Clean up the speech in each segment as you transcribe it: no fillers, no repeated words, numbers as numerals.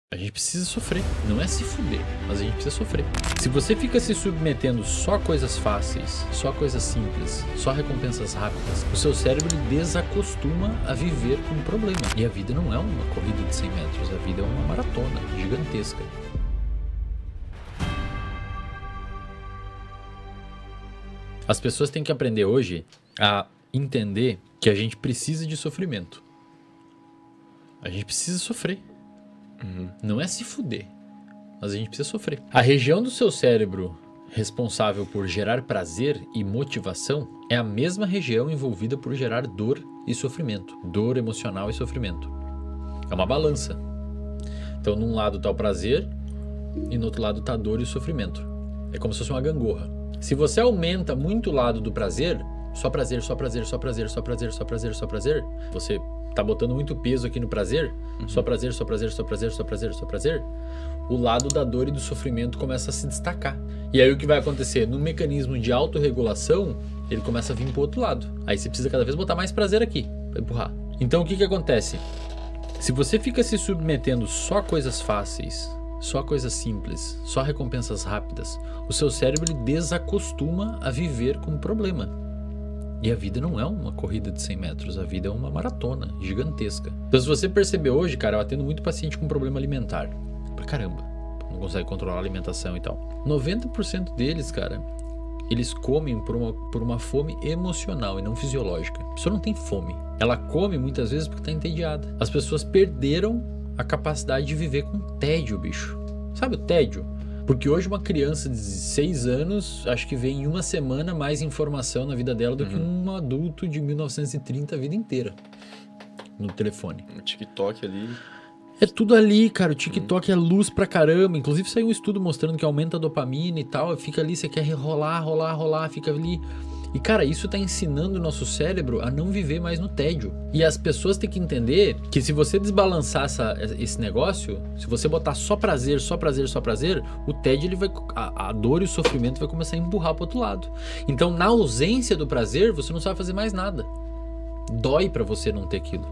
A gente precisa sofrer, não é se fuder, mas a gente precisa sofrer. Se você fica se submetendo só a coisas fáceis, só a coisas simples, só a recompensas rápidas, o seu cérebro desacostuma a viver com um problema. E a vida não é uma corrida de 100 metros, a vida é uma maratona gigantesca. As pessoas têm que aprender hoje a entender que a gente precisa de sofrimento. A gente precisa sofrer. Não é se fuder, mas a gente precisa sofrer. A região do seu cérebro responsável por gerar prazer e motivação é a mesma região envolvida por gerar dor e sofrimento. Dor emocional e sofrimento. É uma balança. Então, num lado está o prazer e no outro lado está a dor e o sofrimento. É como se fosse uma gangorra. Se você aumenta muito o lado do prazer, só prazer, só prazer, só prazer, só prazer, só prazer, só prazer, você tá botando muito peso aqui no prazer, só prazer, só prazer, só prazer, só prazer, só prazer, o lado da dor e do sofrimento começa a se destacar. E aí o que vai acontecer? No mecanismo de autorregulação, ele começa a vir pro outro lado. Aí você precisa cada vez botar mais prazer aqui, pra empurrar. Então o que acontece? Se você fica se submetendo só a coisas fáceis, só a coisas simples, só a recompensas rápidas, o seu cérebro ele desacostuma a viver com um problema. E a vida não é uma corrida de 100 metros, a vida é uma maratona gigantesca. Então se você perceber hoje, cara, eu atendo muito paciente com problema alimentar. Pra caramba, não consegue controlar a alimentação e tal. 90% deles, cara, eles comem por uma fome emocional e não fisiológica. A pessoa não tem fome, ela come muitas vezes porque tá entediada. As pessoas perderam a capacidade de viver com tédio, bicho. Sabe o tédio? Porque hoje uma criança de 6 anos, acho que vê em uma semana mais informação na vida dela do que um adulto de 1930 a vida inteira. No telefone. O TikTok ali. É tudo ali, cara. O TikTok é luz pra caramba. Inclusive saiu um estudo mostrando que aumenta a dopamina e tal. Fica ali, você quer rolar, fica ali. E cara, isso tá ensinando o nosso cérebro a não viver mais no tédio. E as pessoas têm que entender que se você desbalançar esse negócio, se você botar só prazer, só prazer, só prazer, o tédio, ele vai, a dor e o sofrimento vai começar a empurrar pro outro lado. Então, na ausência do prazer, você não sabe fazer mais nada. Dói pra você não ter aquilo.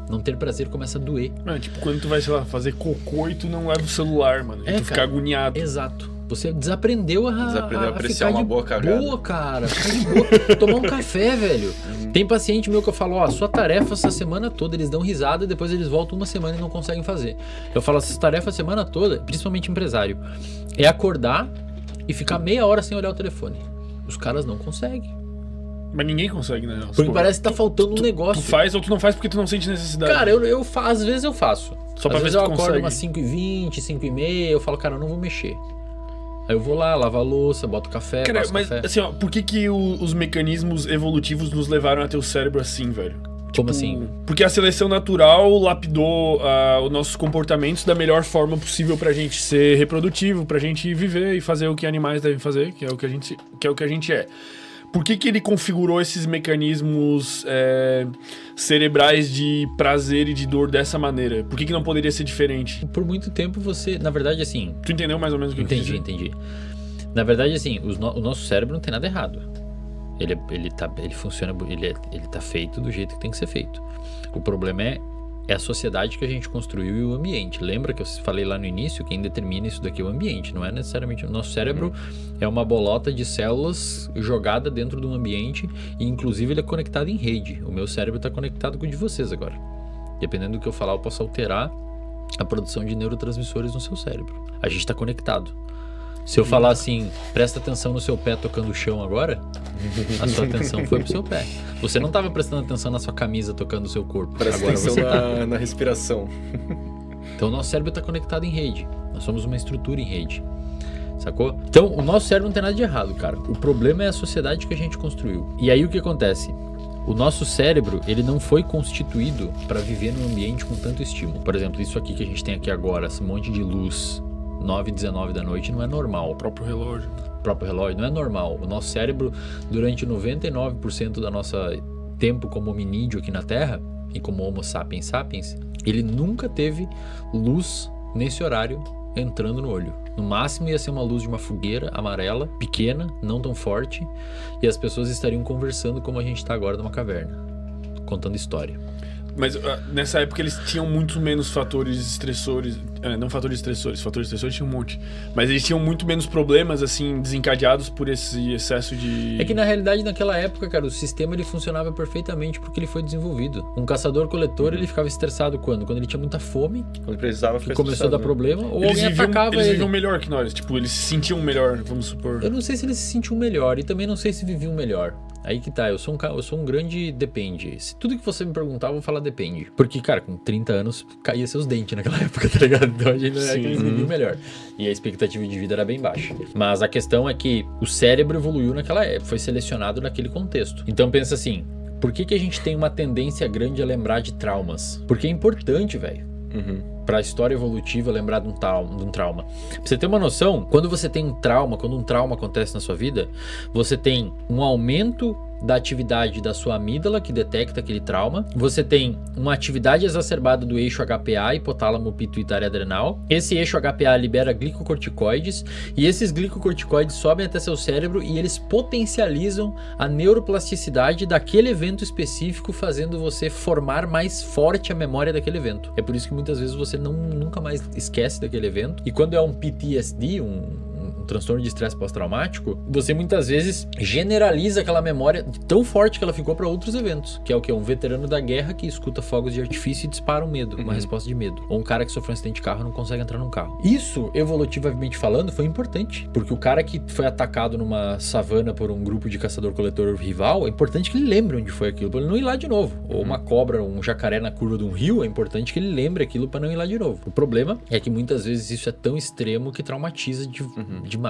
Não ter prazer começa a doer. É tipo quando tu vai, sei lá, fazer cocô e tu não leva o celular, mano. E tu fica agoniado. Exato. Você desaprendeu a apreciar ficar uma boa cagada. Boa, cara. Ficar de boa. Tomar um café, velho. Tem paciente meu que eu falo, ó, sua tarefa essa semana toda, eles dão risada e depois eles voltam uma semana e não conseguem fazer. Eu falo, essa tarefa a semana toda, principalmente empresário, é acordar e ficar meia hora sem olhar o telefone. Os caras não conseguem. Mas ninguém consegue, né? Porque parece que tá faltando um negócio. Tu faz ou tu não faz porque tu não sente necessidade. Cara, às vezes eu faço. Só pra às ver vezes se tu eu acordo consegue. umas 5h20, 5h30, eu falo, cara, eu não vou mexer. Aí eu vou lá, lavo a louça, boto café, Cara, passo mas café. assim, ó, por que os mecanismos evolutivos nos levaram a ter o cérebro assim, velho? Como assim? Porque a seleção natural lapidou os nossos comportamentos da melhor forma possível pra gente ser reprodutivo, pra gente viver e fazer o que animais devem fazer, que é o que a gente é. Por que ele configurou esses mecanismos cerebrais de prazer e de dor dessa maneira? Por que não poderia ser diferente? Por muito tempo você, na verdade, assim... Tu entendeu mais ou menos o que eu quis dizer? Entendi. Na verdade, assim, o nosso cérebro não tem nada errado. Ele funciona, ele tá feito do jeito que tem que ser feito. O problema é a sociedade que a gente construiu e o ambiente. Lembra que eu falei lá no início, quem determina isso daqui é o ambiente, não é necessariamente o nosso cérebro. É uma bolota de células jogada dentro de um ambiente e inclusive ele é conectado em rede. O meu cérebro está conectado com o de vocês agora. Dependendo do que eu falar, eu posso alterar a produção de neurotransmissores no seu cérebro. A gente está conectado. Se eu falar assim, presta atenção no seu pé tocando o chão agora, a sua atenção foi pro seu pé. Você não estava prestando atenção na sua camisa tocando o seu corpo. Presta agora atenção você na respiração. Então o nosso cérebro está conectado em rede. Nós somos uma estrutura em rede. Sacou? Então o nosso cérebro não tem nada de errado, cara. O problema é a sociedade que a gente construiu. E aí o que acontece? O nosso cérebro, ele não foi constituído para viver num ambiente com tanto estímulo. Por exemplo, isso aqui que a gente tem aqui agora, esse monte de luz, 9h19 da noite, não é normal. O próprio relógio. Não é normal. O nosso cérebro, durante 99% da nossa tempo como hominídeo aqui na Terra, e como Homo sapiens sapiens, ele nunca teve luz nesse horário entrando no olho. No máximo ia ser uma luz de uma fogueira amarela, pequena, não tão forte, e as pessoas estariam conversando como a gente está agora numa caverna, contando história. Mas nessa época eles tinham muito menos fatores estressores. Não fatores estressores tinham um monte. Mas eles tinham muito menos problemas, assim, desencadeados por esse excesso de... É que na realidade, naquela época, cara, o sistema ele funcionava perfeitamente porque ele foi desenvolvido. Um caçador-coletor, ele ficava estressado quando? Quando ele tinha muita fome, Quando precisava ficar começou a dar problema, ou Eles alguém atacava eles ele. viviam melhor que nós. Tipo, eles se sentiam melhor, vamos supor. Eu não sei se eles se sentiam melhor e também não sei se viviam melhor. Aí que tá, eu sou um grande depende. Se tudo que você me perguntar, eu vou falar depende. Porque, cara, com 30 anos, caía seus dentes naquela época, tá ligado? Então a gente não é que eles viviam melhor. E a expectativa de vida era bem baixa. Mas a questão é que o cérebro evoluiu naquela época, foi selecionado naquele contexto. Então pensa assim, por que a gente tem uma tendência grande a lembrar de traumas? Porque é importante, velho. Pra história evolutiva lembrar de um trauma. Pra você ter uma noção, quando você tem um trauma, quando um trauma acontece na sua vida, você tem um aumento da atividade da sua amígdala, que detecta aquele trauma. Você tem uma atividade exacerbada do eixo HPA, hipotálamo pituitário adrenal. Esse eixo HPA libera glicocorticoides e esses glicocorticoides sobem até seu cérebro e eles potencializam a neuroplasticidade daquele evento específico, fazendo você formar mais forte a memória daquele evento. É por isso que muitas vezes você nunca mais esquece daquele evento. E quando é um PTSD, um transtorno de estresse pós-traumático, você muitas vezes generaliza aquela memória tão forte que ela ficou para outros eventos, que é o que? Um veterano da guerra que escuta fogos de artifício e dispara um medo, uma resposta de medo. Ou um cara que sofreu um acidente de carro e não consegue entrar num carro. Isso, evolutivamente falando, foi importante, porque o cara que foi atacado numa savana por um grupo de caçador-coletor rival, é importante que ele lembre onde foi aquilo, para ele não ir lá de novo. Ou uma cobra, um jacaré na curva de um rio, é importante que ele lembre aquilo para não ir lá de novo. O problema é que muitas vezes isso é tão extremo que traumatiza demais.